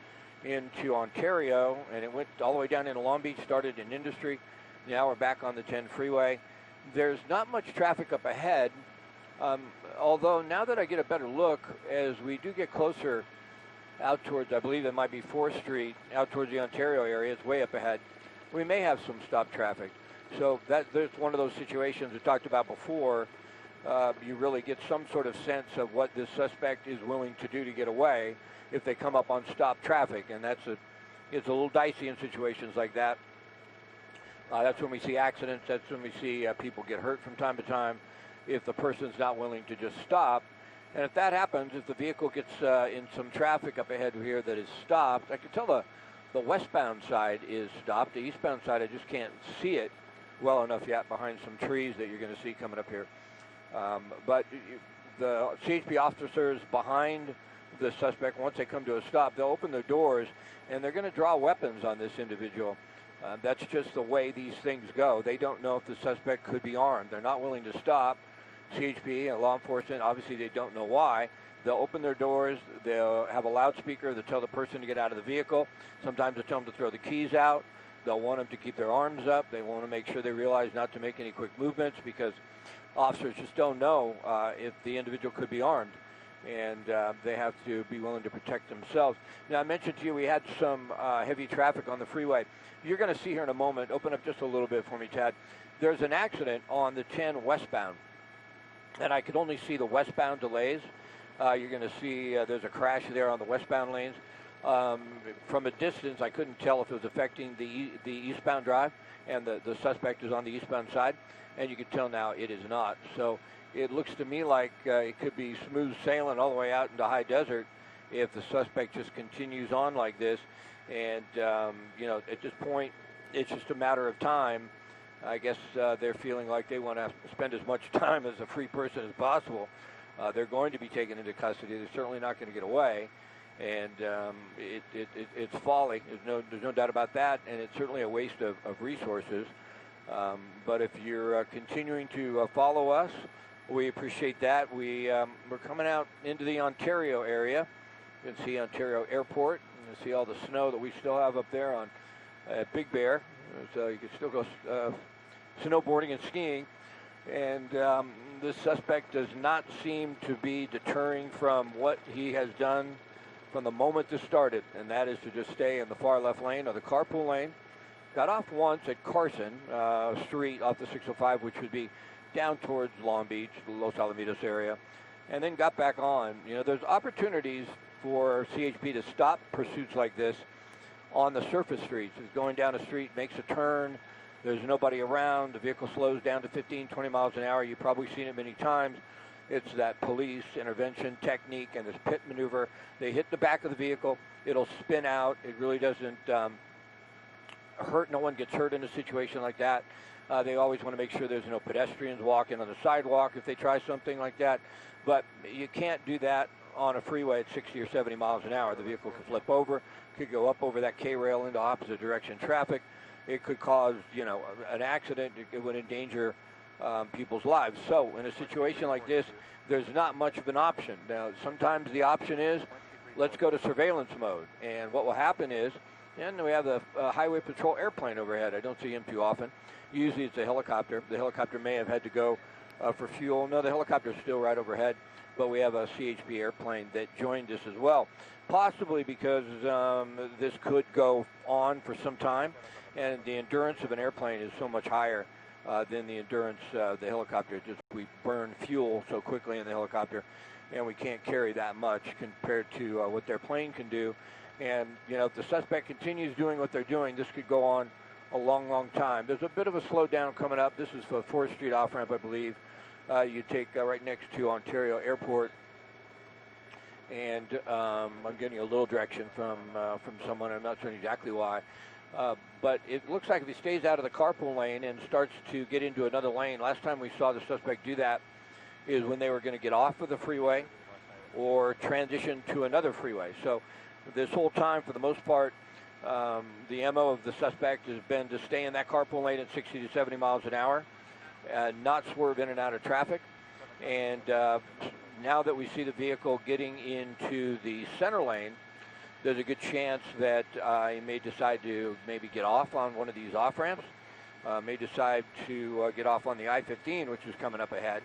Speaker 1: into Ontario, and it went all the way down into Long Beach, started in Industry. Now we're back on the 10 freeway. There's not much traffic up ahead, although now that I get a better look, as we do get closer out towards, I believe it might be 4th Street, out towards the Ontario area, it's way up ahead, we may have some stop traffic. So there's one of those situations we talked about before. You really get some sort of sense of what this suspect is willing to do to get away if they come up on stop traffic, and it's a little dicey in situations like that. That's when we see accidents. That's when we see people get hurt from time to time if the person's not willing to just stop. And if that happens, if the vehicle gets in some traffic up ahead here that is stopped, I can tell the westbound side is stopped. The eastbound side, I just can't see it well enough yet behind some trees that you're going to see coming up here. But the CHP officers behind the suspect, once they come to a stop, they'll open their doors and they're going to draw weapons on this individual. That's just the way these things go. They don't know if the suspect could be armed. They're not willing to stop. CHP and law enforcement, obviously they don't know why. They'll open their doors. They'll have a loudspeaker that tell the person to get out of the vehicle. Sometimes they tell them to throw the keys out. They'll want them to keep their arms up. They want to make sure they realize not to make any quick movements because officers just don't know if the individual could be armed, and they have to be willing to protect themselves. Now, I mentioned to you we had some heavy traffic on the freeway. You're going to see here in a moment, open up just a little bit for me, Tad. There's an accident on the 10 westbound, and I could only see the westbound delays. You're going to see there's a crash there on the westbound lanes. From a distance, I couldn't tell if it was affecting the eastbound drive, and the suspect is on the eastbound side, and you can tell now it is not. So it looks to me like it could be smooth sailing all the way out into high desert if the suspect just continues on like this. And, at this point, it's just a matter of time. I guess they're feeling like they want to spend as much time as a free person as possible. They're going to be taken into custody. They're certainly not going to get away. And it's folly. There's no doubt about that. And it's certainly a waste of resources. But if you're continuing to follow us, we appreciate that. We're coming out into the Ontario area. You can see Ontario Airport. You can see all the snow that we still have up there on Big Bear. So you can still go snowboarding and skiing. And this suspect does not seem to be deterring from what he has done from the moment this started, and that is to just stay in the far left lane or the carpool lane. Got off once at Carson Street off the 605, which would be down towards Long Beach, the Los Alamitos area, and then got back on. There's opportunities for CHP to stop pursuits like this on the surface streets. It's going down a street, makes a turn, there's nobody around, the vehicle slows down to 15, 20 miles an hour. You've probably seen it many times. It's that police intervention technique and this pit maneuver. They hit the back of the vehicle, it'll spin out. It really doesn't hurt. No one gets hurt in a situation like that. They always want to make sure there's no pedestrians walking on the sidewalk if they try something like that. But you can't do that on a freeway at 60 or 70 miles an hour. The vehicle could flip over, could go up over that K-rail into opposite direction traffic. It could cause, an accident. It would endanger people's lives. So in a situation like this, there's not much of an option. Now, sometimes the option is, let's go to surveillance mode. And what will happen is, and we have the highway patrol airplane overhead. I don't see him too often. Usually it's a helicopter. The helicopter may have had to go for fuel. No, the helicopter's still right overhead, but we have a CHP airplane that joined us as well, possibly because this could go on for some time, and the endurance of an airplane is so much higher than the endurance of the helicopter. We burn fuel so quickly in the helicopter, and we can't carry that much compared to what their plane can do. And, if the suspect continues doing what they're doing, this could go on a long, long time. There's a bit of a slowdown coming up. This is the 4th Street off-ramp, I believe. You take right next to Ontario Airport. And I'm getting a little direction from someone. I'm not sure exactly why. But it looks like if he stays out of the carpool lane and starts to get into another lane, last time we saw the suspect do that is when they were going to get off of the freeway or transition to another freeway. So this whole time, for the most part, The MO of the suspect has been to stay in that carpool lane at 60 to 70 miles an hour, not swerve in and out of traffic. And now that we see the vehicle getting into the center lane, there's a good chance that he may decide to maybe get off on one of these off-ramps, may decide to get off on the I-15, which is coming up ahead.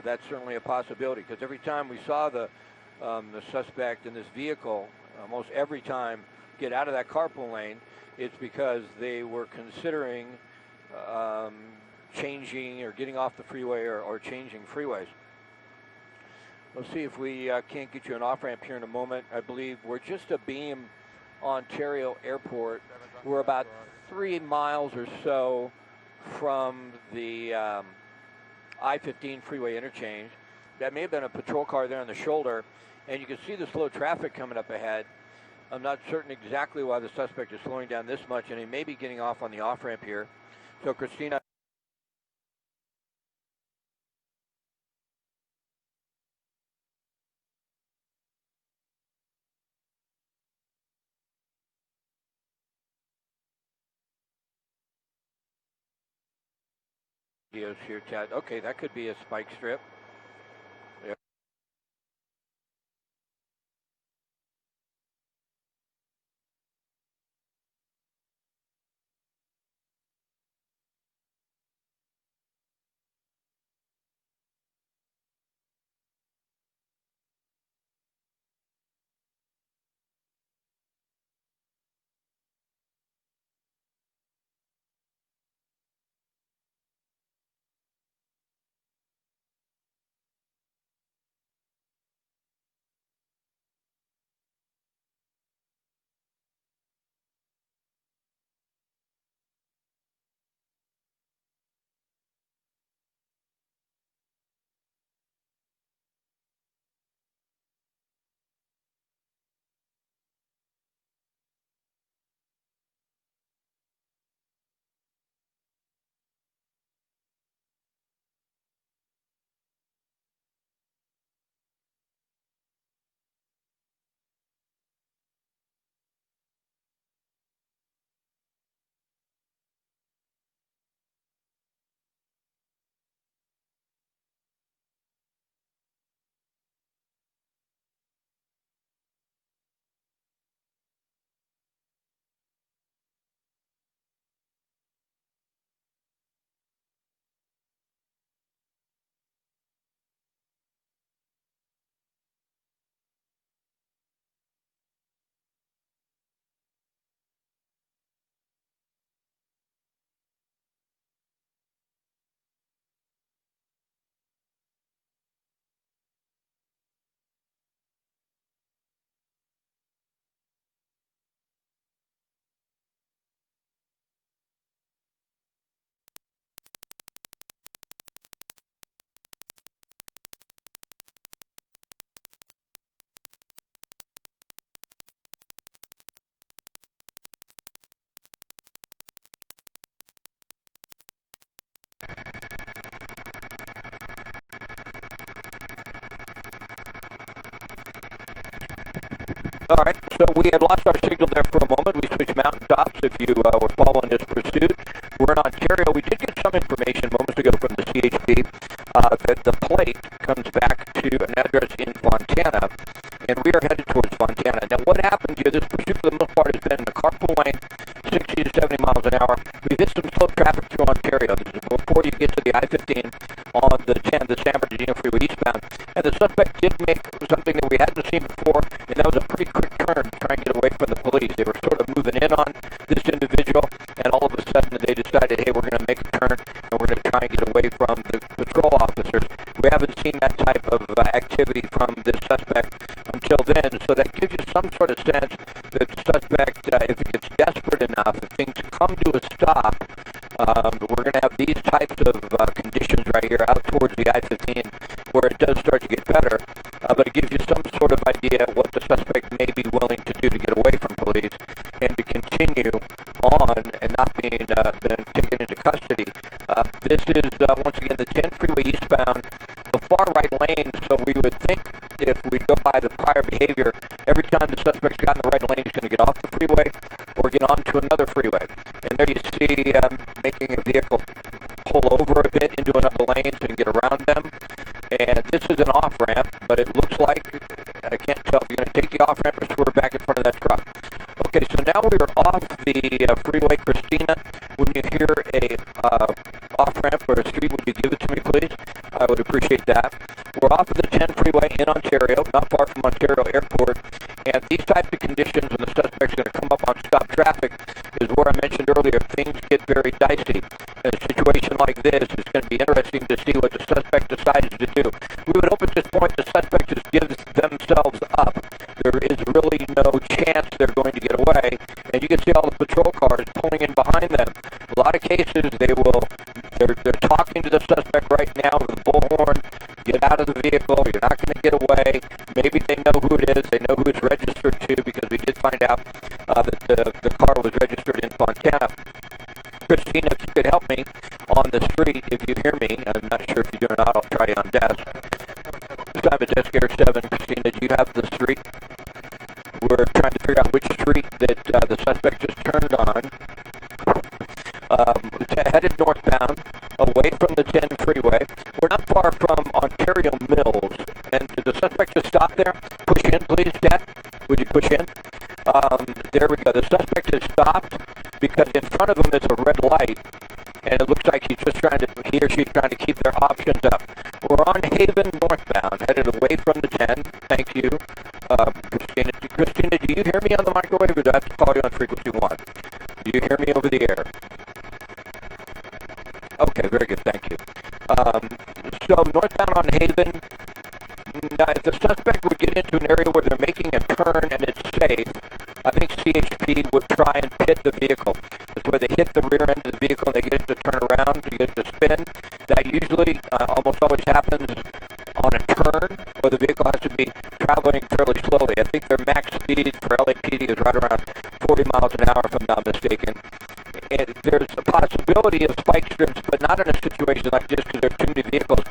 Speaker 1: That's certainly a possibility, because every time we saw the suspect in this vehicle, almost every time get out of that carpool lane, it's because they were considering changing or getting off the freeway or changing freeways. Let's see if we can't get you an off-ramp here in a moment. I believe we're just a Beam, Ontario Airport. We're about 3 miles or so from the I-15 freeway interchange. That may have been a patrol car there on the shoulder, and you can see the slow traffic coming up ahead. I'm not certain exactly why the suspect is slowing down this much, and he may be getting off on the off-ramp here. So, Christina. Videos here, Chad. Okay, that could be a spike strip. There. All right, so we had lost our signal there for a moment. We switched mountaintops if you were following this pursuit. We're in Ontario. We did get some information moments ago from the CHP that the plate comes back to an address in Fontana, and we are headed towards Fontana. Now, what happened here, this pursuit for the most part has been in the carpool lane, 60 to 70 miles an hour. We've hit some slow traffic through Ontario. This is before you get to the I-15 on the 10, the San Bernardino Freeway eastbound. And the suspect did make something that we hadn't seen before, and that was a pretty quick turn to try and get away from the police. They were sort of moving in on this individual, and all of a sudden they decided, hey, we're going to make a turn, and we're going to try and get away from the patrol officers. We haven't seen that type of activity from this suspect until then, so that gives you some sort of sense that the suspect, if it gets desperate enough, if things come to a stop, we're going to have these types of conditions right here out towards the I-15 where it does start to get better, but it gives you some sort of idea of what the suspect may be willing to do to get away from police and to continue on and not being taken into custody. This is, once again, the 10 freeway eastbound, the far right lane, so we would think if we go by the prior behavior, every time the suspect's got in the right lane, he's going to get off the freeway or get onto another freeway. And there you see making a vehicle pull over a bit into another lane so you can get around them. And this is an off-ramp, but it looks like, I can't tell if you're going to take the off-ramp or swerve back in front of that truck. Okay, so now we are off the freeway. Christina, when you hear a off-ramp or a street, would you give it to me, please? I would appreciate that. We're off of the 10 freeway in Ontario, not far from Ontario Airport. And these types of conditions when the suspect's going to come up on stop traffic is where I mentioned earlier, things get very dicey. In a situation like this, it's going to be interesting to see what the suspect decides to do. We would hope at this point the suspect just gives themselves up. There is really no chance they're going to get away. And you can see all the patrol cars pulling in behind them. A lot of cases, they're talking to the suspect right now with a bullhorn. Get out of the vehicle. You're not going to get away. Maybe they know who it is. They know who it's registered to because we did find out that the car was registered in Fontana. Christina, if you could help me on the street, if you hear me. I'm not sure if you do or not. I'll try you on desk. I'm at desk air 7. Christina, do you have the street? We're trying to figure out which street that the suspect just turned on. Headed northbound, away from the 10 freeway. We're not far from Ontario Mills. And did the suspect just stop there? Push in, please, Dad. Would you push in? There we go. The suspect has stopped because in front of him is a red light. And it looks like he or she's trying to keep their options up. We're on Haven northbound, headed away from the 10. Thank you. Christina, do you hear me on the microwave or do I have to call you on frequency 1? Do you hear me over the air? Okay, very good, thank you. So northbound on Haven, now if the suspect would get into an area where they're making a turn and it's safe, I think CHP would try and pit the vehicle. That's where they hit the rear end of the vehicle and they get it to turn around, to get it to spin. That usually almost always happens on a turn where the vehicle has to be traveling fairly slowly. I think their max speed for LAPD is right around 40 miles an hour, if I'm not mistaken. And there's a possibility of spike strips, but not in a situation like this because there are too many vehicles.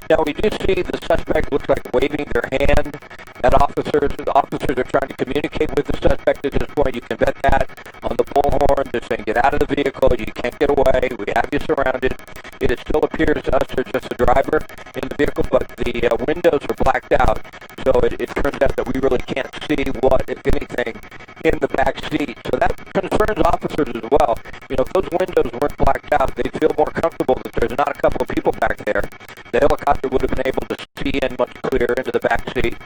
Speaker 1: Now, we do see the suspect looks like waving their hand at officers. The officers are trying to communicate with the suspect at this point. You can bet that on the bullhorn. They're saying, get out of the vehicle. You can't get away. We have you surrounded. It still appears to us there's just a driver in the vehicle, but the windows are blacked out. So it turns out that we really can't see what, if anything, in the back seat. So that concerns officers as well. You know, if those windows weren't blacked out, they'd feel more comfortable that there's not a couple of people back there. The helicopter would have been able to see in much clearer into the back seat.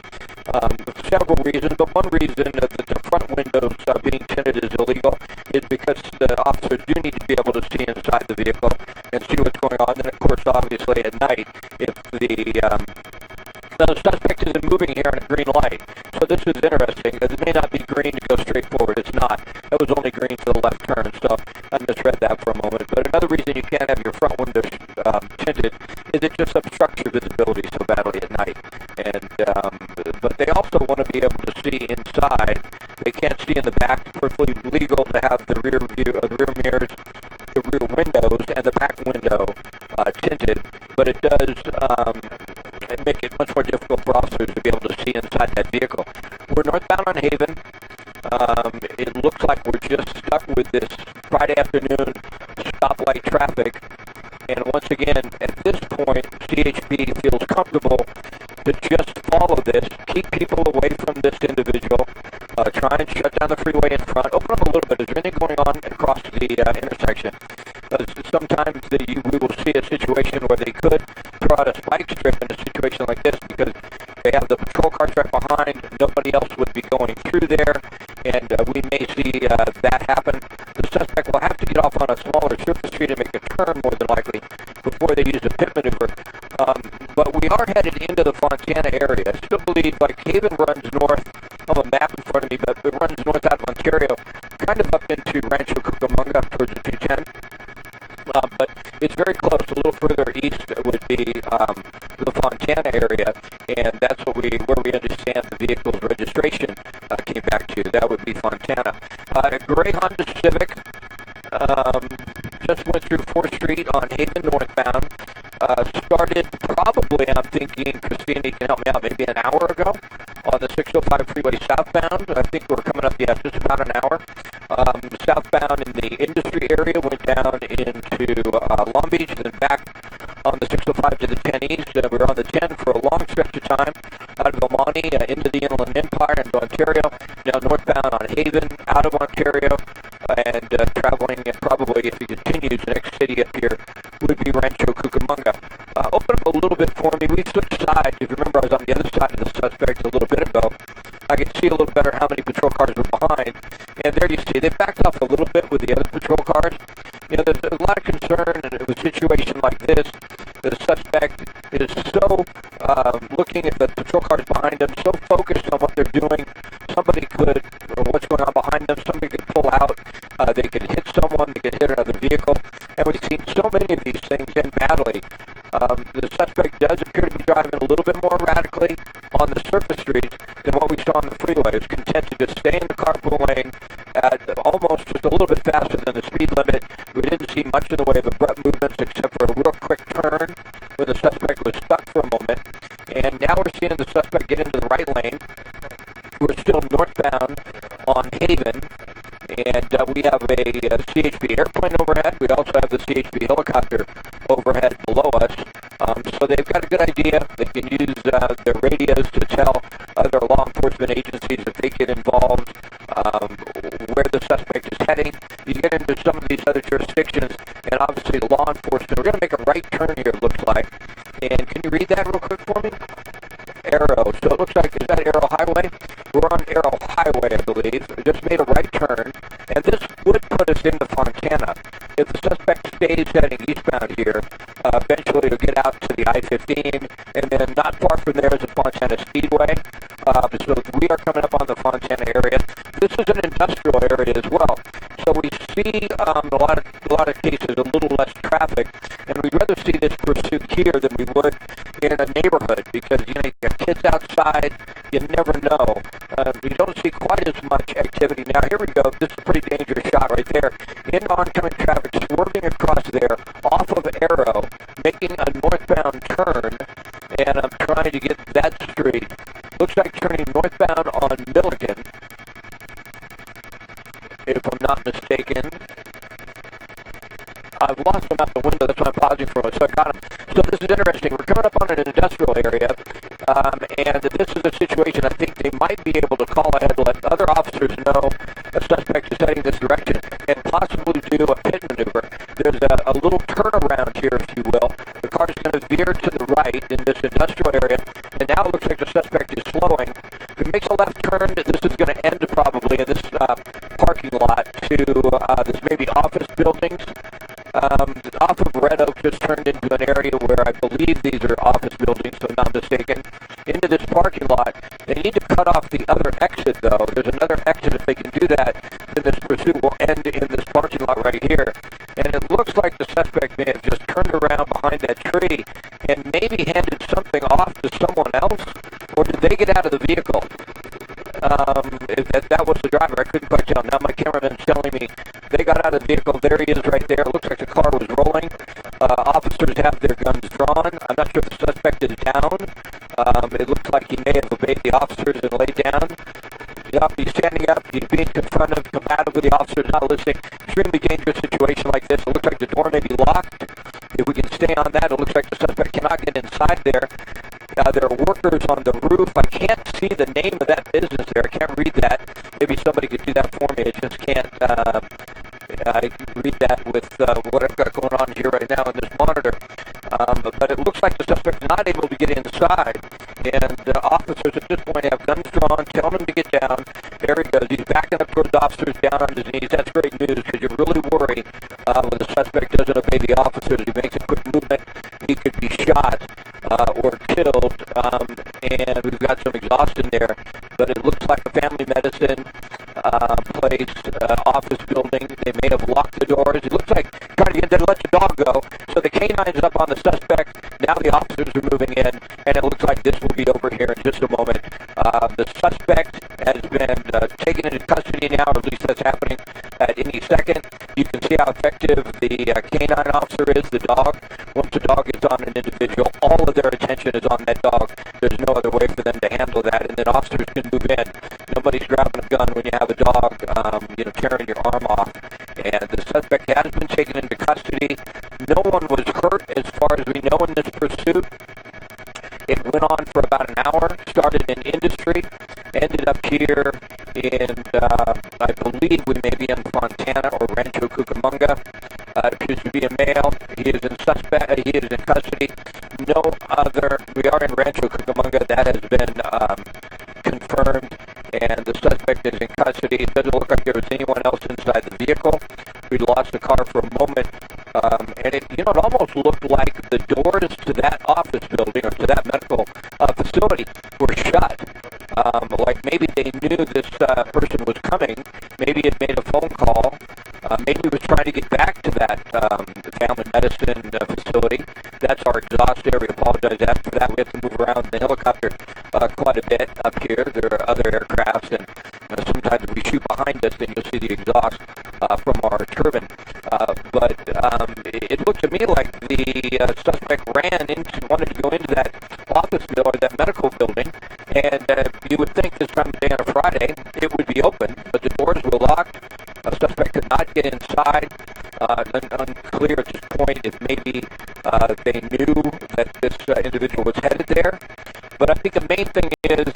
Speaker 1: Several reasons, but one reason that the front windows being tinted is illegal is because the officers do need to be able to see inside the vehicle and see what's going on. And of course, obviously at night, if the suspect isn't moving here on a green light. So this is interesting. It may not be green to go straight forward. It's not. That was only green for the left turn. So I misread that for a moment. But another reason you can't have your front windows tinted is it just obstructs your visibility so badly at night. And but they also want to be able to see inside. They can't see in the back. It's perfectly legal to have the rear view, the rear mirrors, the rear windows, and the back window tinted. But it does make it much more difficult for officers to be able to see inside that vehicle. We're northbound on Haven. It looks like we're just stuck with this Friday afternoon stoplight traffic. And once again, at this point, CHP feels comfortable to just follow this, keep people away from this individual, try and shut down the freeway in front, open up a little bit. Is there anything going on across the intersection? Sometimes we will see a situation where they could throw out a spike strip in a situation like this because they have the patrol cars right behind. Nobody else would be going through there, and we may see that happen. The suspect will have to get off on a smaller surface street and make a turn more than likely before they use the pit maneuver. But we are headed into the Fontana area. I still believe like Haven runs north. I have a map in front of me, but it runs north out of Ontario, kind of up into Rancho Cucamonga towards the 210. But it's very close. A little further east would be the Fontana area, and that's where we understand the vehicle's registration came back to. That would be Fontana. A gray Honda Civic just went through 4th Street on Haven northbound. Started probably, I'm thinking, thinking, Christina, you can help me out, maybe an hour ago on the 605 freeway southbound. I think we're coming up, just about an hour. Southbound in the industry area, went down into Long Beach and then back on the 605 to the 10 East. We were on the 10 for a long stretch of time out of El Monte into the Inland Empire into Ontario, now northbound on Haven, out of Ontario, and traveling probably, if he continues, the next city up here would be Rancho Cucamonga. Open up a little bit for me. We switched sides. If you remember, I was on the other side of the suspect a little bit ago. I could see a little better how many patrol cars were behind. And there you see, they backed off a little bit with the other patrol cars. There's a lot of concern in a situation like this. The suspect is so looking at the patrol cars behind them, so focused on what they're doing. Somebody could, or what's going on behind them, somebody could pull out. They could hit someone, they could hit another vehicle. And we've seen so many of these things end badly. The suspect does appear to be driving a little bit more radically on the surface streets than what we saw on the freeway. He was content to just stay in the carpool lane at almost just a little bit faster than the speed limit. We didn't see much in the way of abrupt movements except for a real quick turn where the suspect was stuck for a moment. And now we're seeing the suspect get into the right lane. We're still northbound on Haven. And we have a CHP airplane overhead. We also have the CHP helicopter overhead below us. So they've got a good idea. They can use their radios to tell other law enforcement agencies if they get involved, where the suspect is heading. You get into some of these other jurisdictions, and obviously law enforcement. We're going to make a right turn here, it looks like. And can you read that real quick for me? Arrow. So it looks like, is that Arrow Highway? We're on Arrow Highway, I believe. We just made a right turn, and this would put us into Fontana. If the suspect stays heading eastbound here, eventually it'll get out to the I-15, and then not far from there is the Fontana Speedway. So we are coming up on the Fontana area. This is an industrial area as well. So we see a lot of cases, a little less traffic, and we'd rather see this pursuit here than we would in a neighborhood because, you got kids outside, you never know. We don't see quite as much activity. Now, here we go. This is a pretty dangerous shot right there. In oncoming traffic, swerving across there, off of Arrow, making a northbound turn, and I'm trying to get that street. Looks like turning northbound on Milligan, if I'm not mistaken. I've lost him out the window, that's why I'm pausing for a moment, so I got him. So this is interesting. We're coming up on an industrial area, and this is a situation I think they might be able to call ahead, let other officers know a suspect is heading this direction, and possibly do a pit maneuver. There's a little turnaround here, if you will. The car is going to veer to the right in this industrial area, and now it looks like the suspect is slowing. If he makes a left turn, this is going to end probably in this parking lot to this maybe office buildings. Off of Red Oak just turned into an area where I believe these are office buildings, so I'm not mistaken, into this parking lot. They need to cut off the other exit, though. There's another exit. If they can do that, then this pursuit will end in this parking lot right here. And it looks like the suspect may have just turned around behind that tree and maybe handed something off to someone else, or did they get out of the vehicle? If that was the driver, I couldn't quite tell. Now my cameraman's telling me they got out of the vehicle. There he is right there. It looks like the car was rolling. Officers have their guns drawn. I'm not sure if the suspect is down. It looks like he may have obeyed the officers and laid down. Yep, he's standing up. He's being confrontive, combative with the officers, not listening. Extremely dangerous situation like this. It looks like the door may be locked. If we can stay on that, it looks like the suspect cannot get inside there. There are workers on the roof. I can't see the name of that business there. I can't read that. Maybe somebody could do that for me. I just can't read that with what I've got going on here right now on this monitor. But it looks like the suspect's not able to get inside. And officers at this point have guns drawn, telling him to get down. There he goes. He's backing up towards officers down on his knees. That's great news because you really worry when the suspect doesn't obey the officers. He makes a quick movement. He could be shot or killed. And we've got some exhaust in there. But it looks like a family medicine place, office building. They may have locked the doors. It looks like trying to get them to let the dog go. So the canine's up on the suspect. Now the officers are moving in, and it looks like this will be over here in just a moment. The suspect has been taken into custody now, or at least that's happening at any second. You can see how effective the canine officer is, the dog. Once the dog is on an individual, all of their attention is on that dog. There's no other way for them to handle that, and then officers can move in. Nobody's grabbing a gun when you have a dog, tearing your arm off. And the suspect has been taken into custody. No one was hurt as far as we know in this pursuit. It went on for about an hour, started in Industry, ended up here in, I believe we may be in Fontana or Rancho Cucamonga. It appears to be a male. He is in custody. No other, we are in Rancho Cucamonga. That has been confirmed, and the suspect is in custody. It doesn't look like there was anyone else inside the vehicle. We lost the car for a moment, and it almost looked like the doors to that office building or to that medical facility were shut. Like maybe they knew this person was coming. Maybe it made a phone call. Maybe it was trying to get back to that family medicine facility. That's our exhaust area. We apologize for that. We have to move around the helicopter quite a bit up here. There are other aircrafts, and sometimes if we shoot behind us, then you'll see the exhaust from our turbine. But it looked to me like the suspect wanted to go into that office building, or that medical building, and you would think this time of day on a Friday it would be open, but the doors were locked. The suspect could not get inside. Unclear at this point if maybe they knew that this individual was headed there. But I think the main thing is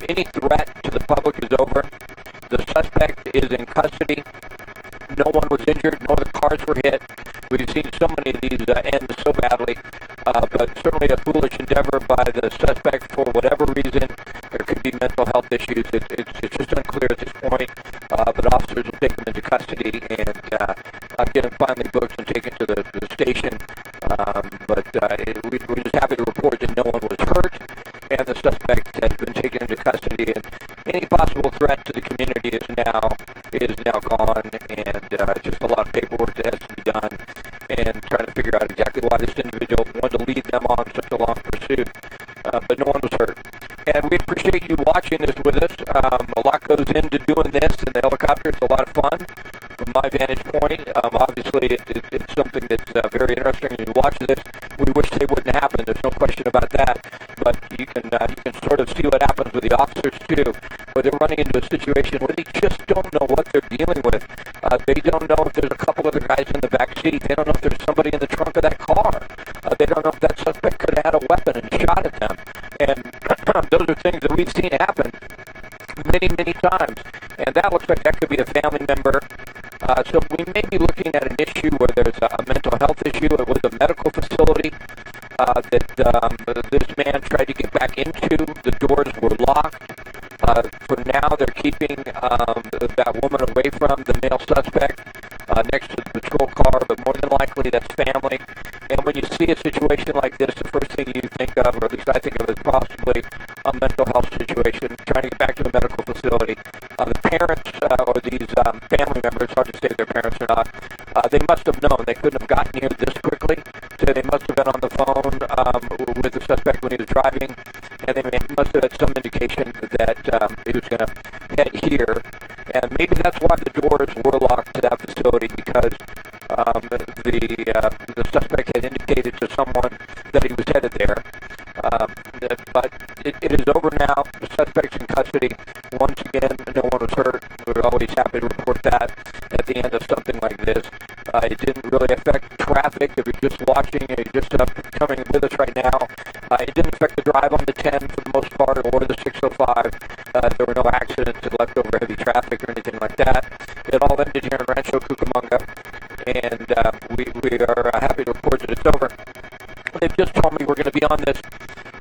Speaker 1: any threat to the public is over. The suspect is in custody. No one was injured. No other cars were hit. We've seen so many of these end so badly, but certainly a foolish endeavor by the suspect for whatever reason. There could be mental health issues. It's just unclear at this point, but officers will take them into custody and get them finally booked and taken to the station. But we're just happy to report that no one was hurt, and the suspect has been taken into custody, and any possible threat to the community is now gone, and just a lot of paperwork that has to be done, and trying to figure out exactly why this individual wanted to lead them on such a long pursuit. But no one was hurt. And we appreciate you watching this with us. A lot goes into doing this in the helicopter. It's a lot of fun from my vantage point. Obviously, it's something that's very interesting. When you watch this, we wish they wouldn't happen. There's no question about that. But you can sort of see what happens with the officers, too, where they're running into a situation where they just don't know what they're dealing with. They don't know if there's a couple other guys in the back seat. They don't know if there's somebody in the trunk of that car. They don't know if that suspect could have had a weapon and shot at them. And those are things that we've seen happen many, many times. And that looks like that could be a family member. So we may be looking at an issue where there's a mental health issue. It was a medical facility that this man tried to get back into. The doors were locked. For now, they're keeping that woman away from the male suspect next to the patrol car, but more than likely that's family. And when you see a situation like this, the first thing you think of, or at least I think of, is possibly a mental health situation, trying to get back to the medical facility. The parents or these family members, hard to say if they're parents or not, they must have known. They couldn't have gotten here this quickly, so they must have been on the phone with the suspect when he was driving, and they must have had some indication that he was going to head here. And maybe that's why the doors were locked to that facility, because the suspect had indicated to someone that he was headed there. But it is over now. The suspect's in custody. Once again, no one was hurt. We're always happy to report that at the end of something like this. It didn't really affect traffic. If you're just watching, you're just coming with us right now, it didn't affect the drive on the 10 for the most part, or the 605. There were no accidents that left over heavy traffic or anything like that. It all ended here in Rancho Cucamonga, and we are happy to report that it's over. They've just told me we're going to be on this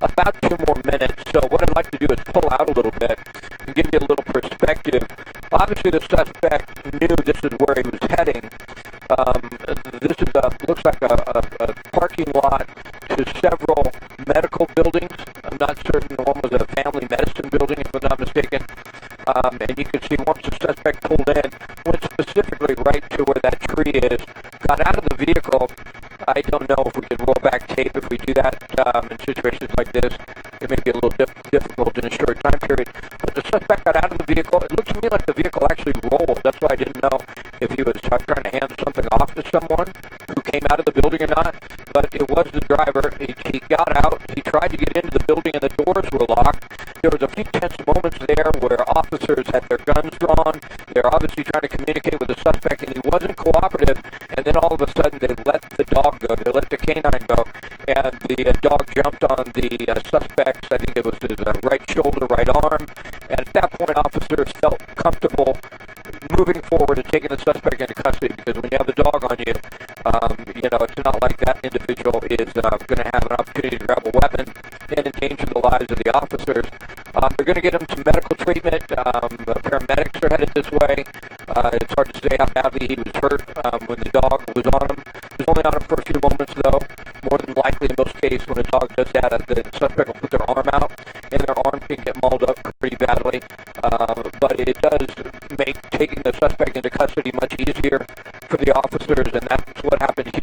Speaker 1: about 2 more minutes, so what I'd like to do is pull out a little bit and give you a little perspective. Obviously, the suspect knew this is where he was heading. This is looks like a parking lot to several medical buildings. I'm not certain. One was a family medicine building, if I'm not mistaken. And you can see once the suspect pulled in, went specifically right to where that tree is, got out of the vehicle. I don't know if we can roll back tape if we do that in situations like this. It may be a little difficult in a short time period. But the suspect got out of the vehicle. It looked to me like the vehicle actually rolled. That's why I didn't know if he was trying to hand something off to someone who came out of the building or not. But it was the driver. He got out. He tried to get into the building, and the doors were locked. There was a few tense moments there where officers had their guns drawn. They're obviously trying to communicate with the suspect, and he wasn't cooperative. And then all of a sudden, they let the dog go. They let the canine go, and the dog jumped on the suspect's, I think it was his right shoulder, right arm. And at that point, officers felt comfortable moving forward and taking the suspect into custody, because when you have the dog on you, it's not like that individual is going to have an opportunity to grab a weapon and endanger the lives of the officers. They're going to get him some medical treatment. Paramedics are headed this way. It's hard to say how badly he was hurt when the dog was on him. He was only on him for a few moments, though. More than likely, in most cases, when a dog does that, the suspect will put their arm out, and their arm can get mauled up pretty badly. But it does make taking the suspect into custody much easier for the officers, and that's what happened